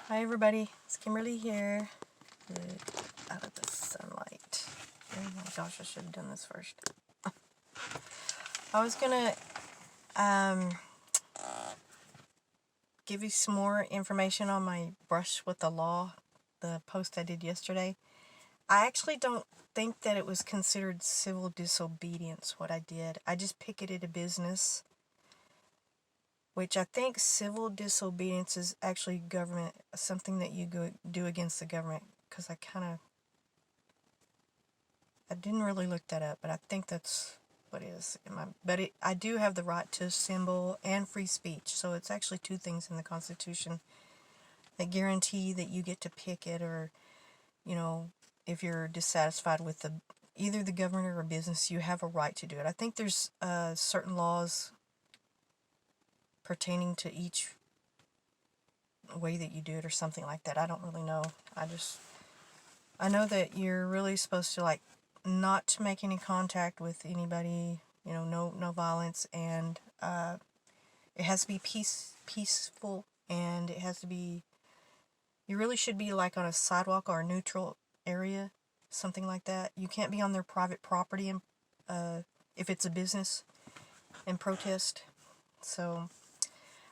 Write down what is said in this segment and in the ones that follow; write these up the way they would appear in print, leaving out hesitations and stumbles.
Hi everybody, it's Kimberly here. Get out of the sunlight. Oh my gosh, I should have done this first. I was gonna give you some more information on my brush with the law, the post I did yesterday. I actually don't think that it was considered civil disobedience what I did. I just picketed a business, which I think civil disobedience is actually government, something that you do against the government, because I didn't really look that up, but I think that's what it is. I do have the right to assemble and free speech, so it's actually two things in the Constitution that guarantee that you get to picket, or, if you're dissatisfied with either the government or business, you have a right to do it. I think there's certain laws pertaining to each way that you do it or something like that. I don't really know. I know that you're really supposed to, not to make any contact with anybody, no violence, and it has to be peaceful, and it has to be, you really should be on a sidewalk or a neutral area, something like that. You can't be on their private property and if it's a business, and protest. So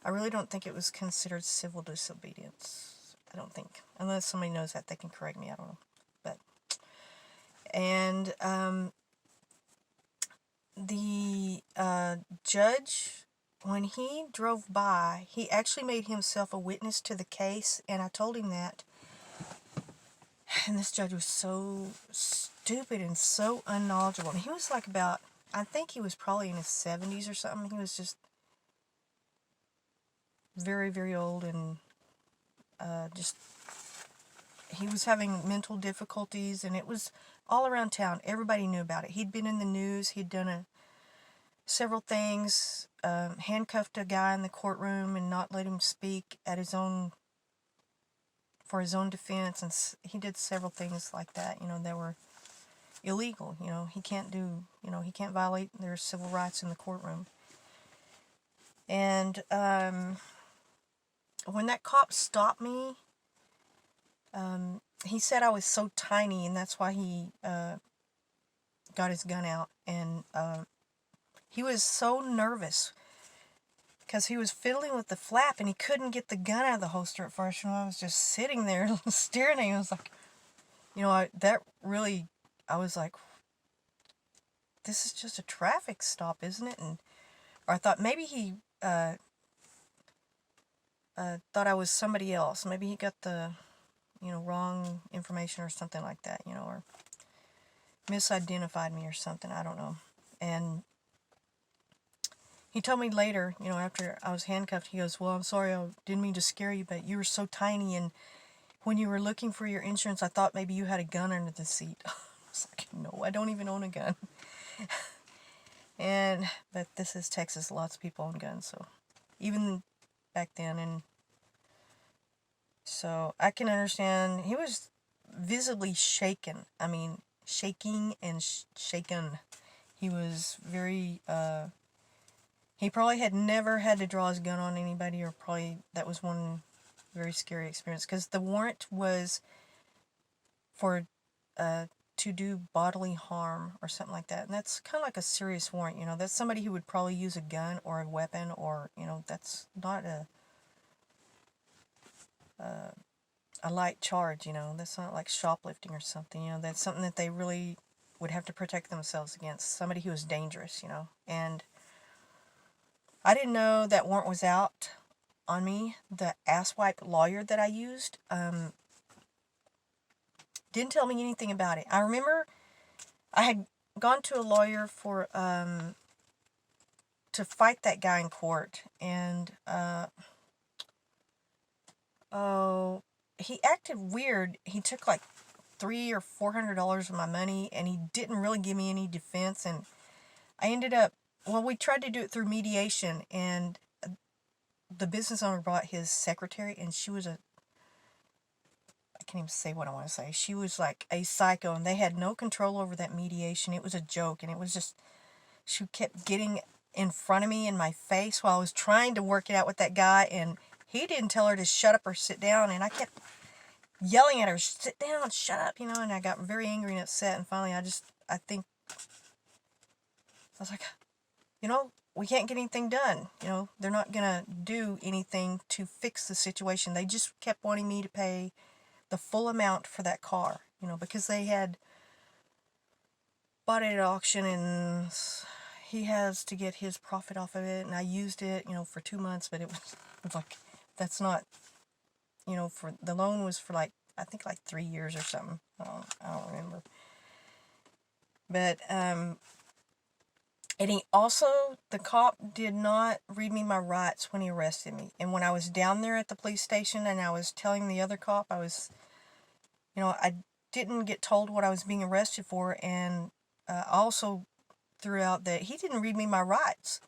I really don't think it was considered civil disobedience. I don't think, unless somebody knows that, they can correct me. I don't know. And the judge, when he drove by, he actually made himself a witness to the case, and I told him that. And this judge was so stupid and so unknowledgeable. And he was I think he was probably in his 70s or something. He was just very, very old, and he was having mental difficulties, and it was all around town. Everybody knew about it. He'd been in the news. He'd done several things, handcuffed a guy in the courtroom and not let him speak for his own defense, and he did several things like that, that were illegal. He can't violate their civil rights in the courtroom. And when that cop stopped me, he said I was so tiny, and that's why he got his gun out. And he was so nervous because he was fiddling with the flap, and he couldn't get the gun out of the holster at first. I was just sitting there staring at him. I was like, I was like, this is just a traffic stop, isn't it? Or I thought maybe he thought I was somebody else. Maybe he got the wrong information or something like that, or misidentified me or something. I don't know. And he told me later, after I was handcuffed, he goes, well, I'm sorry, I didn't mean to scare you, but you were so tiny, and when you were looking for your insurance, I thought maybe you had a gun under the seat. I was like, no, I don't even own a gun. But this is Texas, lots of people own guns, so even back then. And so I can understand, he was visibly shaken. I mean, shaking and shaken. He was very, he probably had never had to draw his gun on anybody, or probably that was one very scary experience, because the warrant was for to do bodily harm or something like that, and that's kind of like a serious warrant. That's somebody who would probably use a gun or a weapon, or that's not a light charge. That's not like shoplifting or something. That's something that they really would have to protect themselves against, somebody who is dangerous. And I didn't know that warrant was out on me. The asswipe lawyer that I used didn't tell me anything about it. I remember I had gone to a lawyer for to fight that guy in court, and he acted weird. He took like $300 or $400 of my money, and he didn't really give me any defense. And I ended up, we tried to do it through mediation, and the business owner brought his secretary, and she was I can't even say what I want to say. She was like a psycho, and they had no control over that mediation. It was a joke, and it was just, she kept getting in front of me in my face while I was trying to work it out with that guy, and he didn't tell her to shut up or sit down, and I kept yelling at her, sit down, shut up, and I got very angry and upset, and finally I think, I was like, we can't get anything done. They're not going to do anything to fix the situation. They just kept wanting me to pay the full amount for that car, because they had bought it at auction, and he has to get his profit off of it, and I used it, for 2 months, but it was like, that's not, for the loan was for like, I think like 3 years or something. I don't remember. But, and he also, the cop did not read me my rights when he arrested me. And when I was down there at the police station and I was telling the other cop, I didn't get told what I was being arrested for, and also threw out that he didn't read me my rights.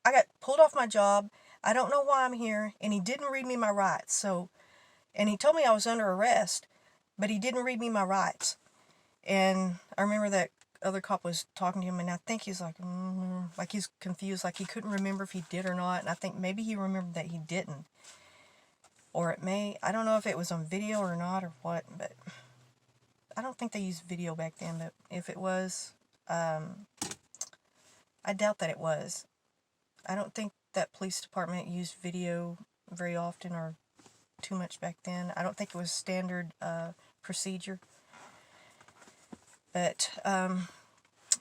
I got pulled off my job. I don't know why I'm here, and he didn't read me my rights. So, and he told me I was under arrest, but he didn't read me my rights. And I remember that other cop was talking to him, and I think he's like, like he's confused, like he couldn't remember if he did or not. And I think maybe he remembered that he didn't. Or I don't know if it was on video or not or what, but I don't think they used video back then, but if it was, I doubt that it was. I don't think that police department used video very often or too much back then. I don't think it was standard procedure. But,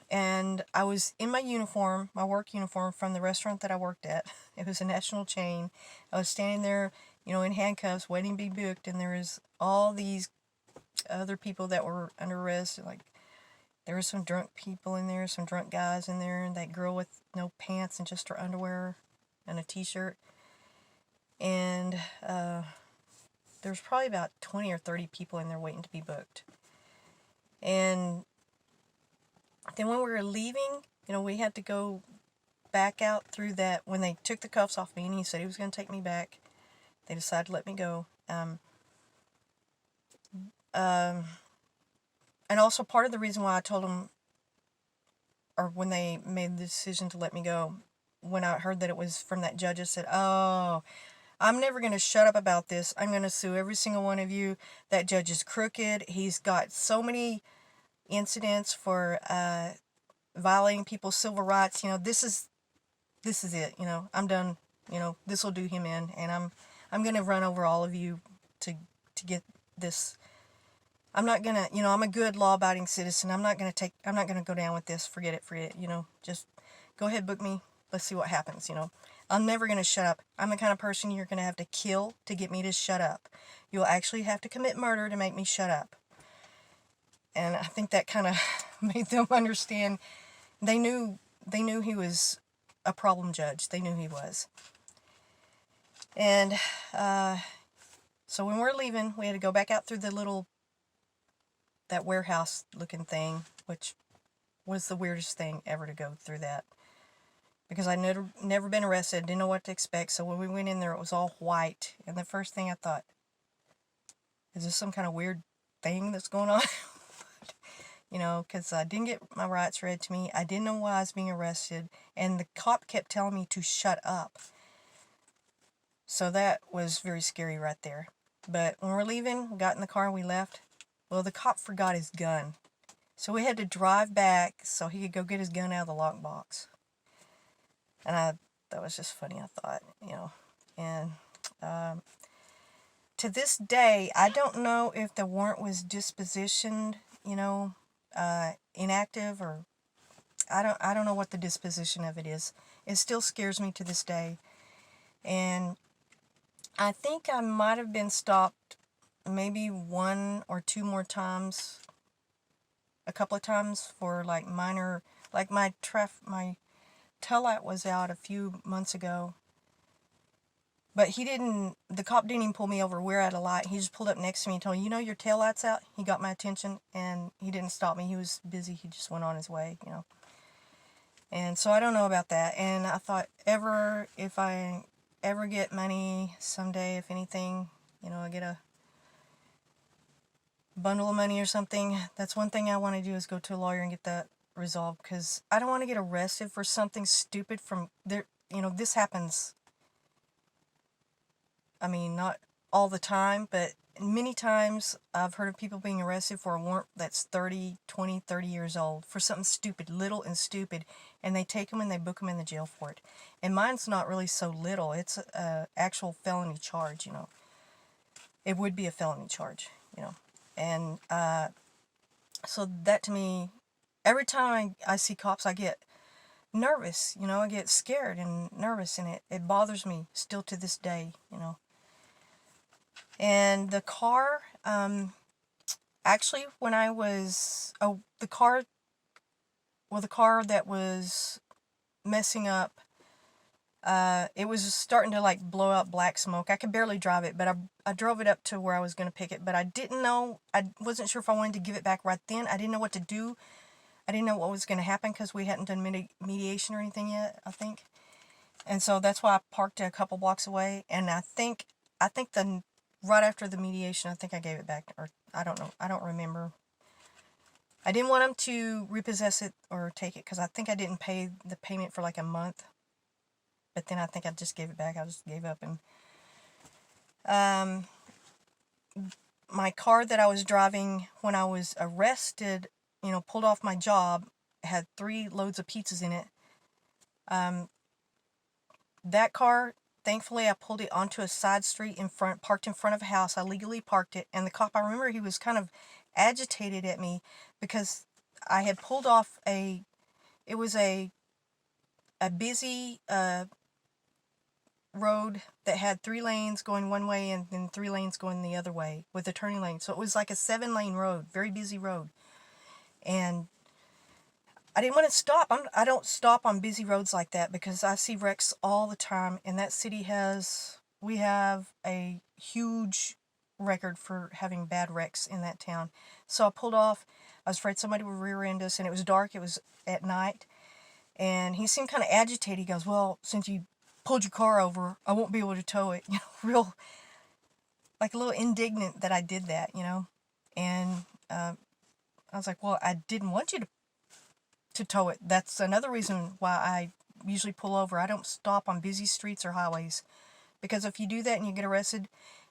and I was in my uniform, my work uniform from the restaurant that I worked at. It was a national chain. I was standing there, in handcuffs, waiting to be booked, and there was all these other people that were under arrest. Like, there were some drunk people in there, some drunk guys in there, and that girl with no pants and just her underwear and a t-shirt. And there's probably about 20 or 30 people in there waiting to be booked. And then when we were leaving, we had to go back out through that. When they took the cuffs off me and he said he was going to take me back, they decided to let me go. And also part of the reason why I told them, or when they made the decision to let me go, when I heard that it was from that judge, I said, oh, I'm never going to shut up about this. I'm going to sue every single one of you. That judge is crooked. He's got so many incidents for violating people's civil rights. This is it. I'm done. This will do him in, and I'm going to run over all of you to get this. I'm not going to, I'm a good law-abiding citizen. I'm not going to go down with this. Forget it. Just go ahead, book me. Let's see what happens. I'm never going to shut up. I'm the kind of person you're going to have to kill to get me to shut up. You'll actually have to commit murder to make me shut up. And I think that kind of made them understand. They knew he was a problem judge. They knew he was. And so when we're leaving, we had to go back out through that warehouse looking thing, which was the weirdest thing ever to go through that. Because I'd never been arrested, didn't know what to expect. So when we went in there, it was all white. And the first thing I thought, is this some kind of weird thing that's going on? Because I didn't get my rights read to me. I didn't know why I was being arrested. And the cop kept telling me to shut up. So that was very scary right there. But when we're leaving, we got in the car and we left. Well, the cop forgot his gun. So we had to drive back so he could go get his gun out of the lockbox. And that was just funny, I thought, And to this day, I don't know if the warrant was dispositioned, inactive, or I don't know what the disposition of it is. It still scares me to this day. And I think I might have been stopped maybe 1 or 2 more times, a couple of times for like minor, like my tail light was out a few months ago, but the cop didn't even pull me over. We're at a light. He just pulled up next to me and told me, your tail light's out. He got my attention, and he didn't stop me. He was busy. He just went on his way, And so I don't know about that. And I thought, if I ever get money someday, if anything, I get a bundle of money or something, that's one thing I want to do, is go to a lawyer and get that resolved, because I don't want to get arrested for something stupid from there. This happens I mean, not all the time, but many times I've heard of people being arrested for a warrant that's 30, 20, 30 years old for something stupid, little and stupid, and they take them and they book them in the jail for it. And mine's not really so little. It's a actual felony charge, you know. It would be a felony charge, you know. And so that to me, every time I see cops, I get nervous, you know. I get scared and nervous, and it bothers me still to this day, you know. And the car, actually, when I was, the car that was messing up, it was starting to like blow out black smoke. I could barely drive it, but I drove it up to where I was going to pick it, but I didn't know, I wasn't sure if I wanted to give it back right then. I didn't know what to do. I didn't know what was going to happen because we hadn't done mediation or anything yet, I think. And so that's why I parked it a couple blocks away, and I think right after the mediation, I think I gave it back, or I don't know, I don't remember. I didn't want him to repossess it or take it because I think I didn't pay the payment for like a month. But then I think I just gave it back. I just gave up. And my car that I was driving when I was arrested, you know, pulled off my job, had 3 loads of pizzas in it. That car, thankfully, I pulled it onto a side street in front, parked in front of a house. I legally parked it. And the cop, I remember he was kind of agitated at me because I had pulled off it was a busy road that had 3 lanes going one way and then 3 lanes going the other way with a turning lane. So it was like a 7-lane road, very busy road. And I didn't want to stop. I don't stop on busy roads like that because I see wrecks all the time. And that city we have a huge record for having bad wrecks in that town. So I pulled off. I was afraid somebody would rear end us, and it was dark. It was at night. And he seemed kind of agitated. He goes, well, since you pulled your car over, I won't be able to tow it. You know, real, like a little indignant that I did that, you know. And I was like, well, I didn't want you to tow it. That's another reason why I usually pull over. I don't stop on busy streets or highways. Because if you do that and you get arrested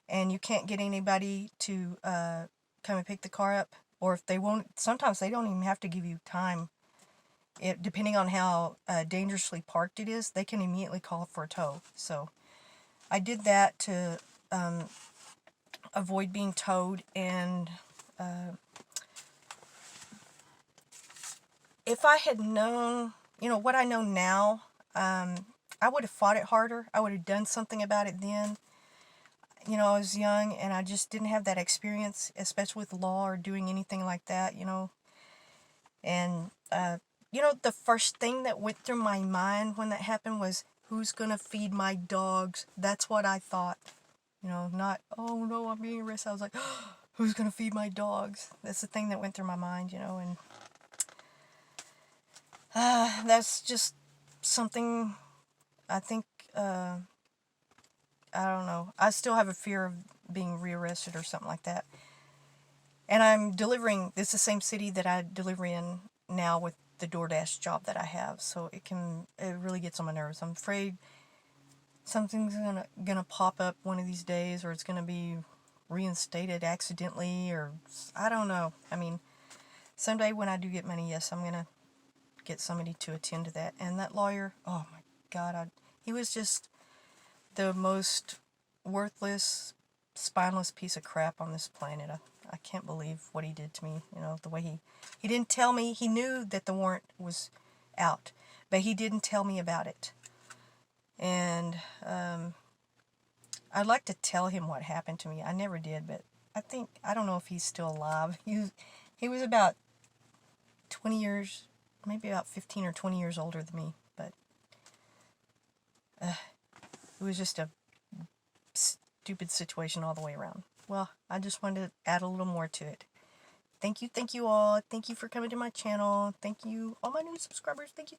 and you can't get anybody to come and pick the car up, or if they won't, sometimes they don't even have to give you time. Depending on how dangerously parked it is, they can immediately call for a tow. So I did that to avoid being towed. And if I had known, you know, what I know now, I would have fought it harder. I would have done something about it then. You know, I was young and I just didn't have that experience, especially with law or doing anything like that, you know. And you know, the first thing that went through my mind when that happened was, who's going to feed my dogs? That's what I thought. You know, not, oh no, I'm being arrested. I was like, oh, who's going to feed my dogs? That's the thing that went through my mind, you know. And that's just something I think, I don't know. I still have a fear of being rearrested or something like that. And I'm delivering, this is the same city that I deliver in now with the DoorDash job that I have, so it really gets on my nerves. I'm afraid something's gonna pop up one of these days, or it's gonna be reinstated accidentally, or I don't know. I mean, someday when I do get money, yes, I'm gonna get somebody to attend to that. And that lawyer, oh my God, he was just the most worthless, spineless piece of crap on this planet. I can't believe what he did to me. You know, the way he didn't tell me. He knew that the warrant was out, but he didn't tell me about it. And I'd like to tell him what happened to me. I never did, but I don't know if he's still alive. He was about 20 years, maybe about 15 or 20 years older than me, but it was just a stupid situation all the way around. Well, I just wanted to add a little more to it. Thank you all. Thank you for coming to my channel. Thank you, all my new subscribers. Thank you.